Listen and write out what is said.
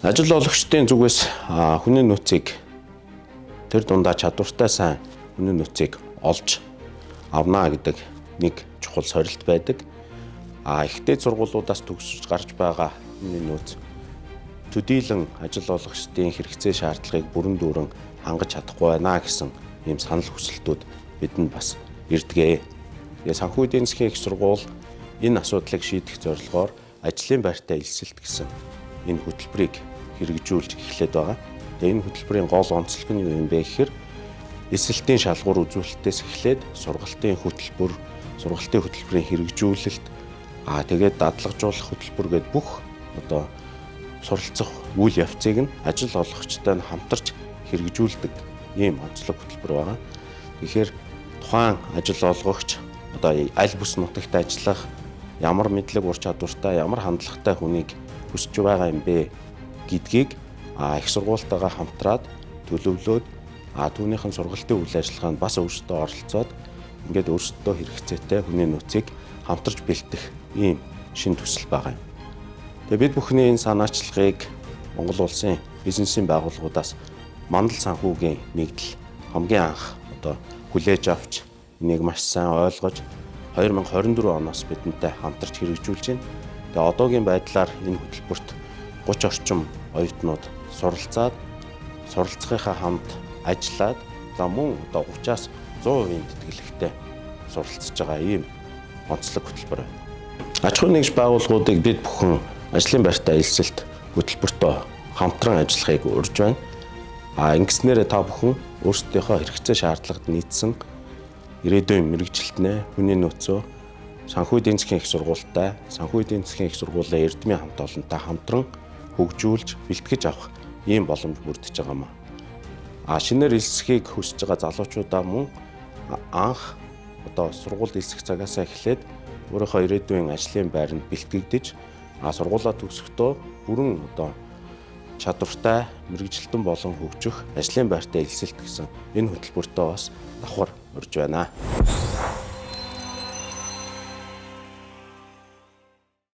Ажил олгогчдын зүгээс хүний нөөцийг тэр дундаа чадвартай сайн хүний нөөцийг олж авнаа гэдэг нэг чухал сорилт байдаг. Ихтэй сургуулиудаас төгсөж гарч байгаа хүний нөөц төдийлөн ажил олгогчдын хэрэгцээ шаардлагыг бүрэн дүүрэн хангаж чадахгүй байна гэсэн ийм санал хүсэлтүүд бидэнд бас ирдгээ. Тэгээ санхүү эдийн засгийн их сургууль энэ асуудлыг шийдэх зорилгоор ажлын байртай элсэлт гэсэн энэ хөтөлбөрийг хэрэгжүүлж эхлээд байгаа. Тэгээ энэ хөтөлбөрийн гол онцлог нь юу юм бэ гэхээр эсэлтийн шалгуур үзүүлэлтээс эхлээд сургалтын хөтөлбөрийн хэрэгжүүлэлт тэгээд дадлагжуулах хөтөлбөр гээд бүх суралцах үйл явцыг нь ажил олгогчтой нь хамтарч хэрэгжүүлдэг ийм онцлог хөтөлбөр байгаа. Тэгэхээр тухайн ажил олгогч аль бус нутагт ажиллах ямар мэдлэг ур чадвартай, ямар хандлагатай хүнийг хүсэж байгаа юм бэ гэдгийг их сургуультайгаа хамтраад төлөвлөөд түүнийхэн сургалтын үйл ажиллагаанд бас өөрсдөө оролцоод ингээд өөрсдөө хэрэгцээтэй хүний нөөцийг хамтарч бэлтэх ийм шинэ төсөл байгаа юм. Тэгээ бид бүхний энэ санаачлагыг Монгол улсын бизнесийн байгууллагуудаас Мандал санхүүгийн нэгдэл хамгийн анх хүлээж авч энийг маш сайн ойлгож 2024 оноос бидэнтэй хамтарч хэрэгжүүлж байна. Тэгээ одоогийн байдлаар энэ хөтөлбөрт 30 орчим оюутнууд суралцаад суралцахынхаа хамт ажиллаад мөн 30-аас 100% тэтгэлэгтэй суралцж байгаа ийм онцлог хөтөлбөр байна. Аж ахуйн нэгж байгууллагуудыг бид бүхэн ажлын байртай элсэлт хөтөлбөртөө хамтран ажиллахыг урьж байна. Ингэснээр та бүхэн өөрсдийнхөө хэрэгцээ шаардлагад нийцсэн ирээдүйн мэргэжилтнээ хүний нөөцөө санхүү эдийн засгийн их сургуультай, санхүү эдийн засгийн их сургуулийн эрдмийн хамт олонтой хамтран хөгжүүлж бэлтгэж авах ийм боломж бүрдэж байгаа юм. Шинээр элсэхийг хүсэж байгаа залуучуудаа мөн анх сургууль элсэх цагаасаа эхлээд өөрийнхөө ирээдүйн ажлын байранд бэлтгэгдэж сургуулаа төгсөхдөө бүрэн чадвартай мэргэжилтэн болон хөгжих ажлын байртай элсэлт гэсэн энэ хөтөлбөртөө бас давхар урьж байна.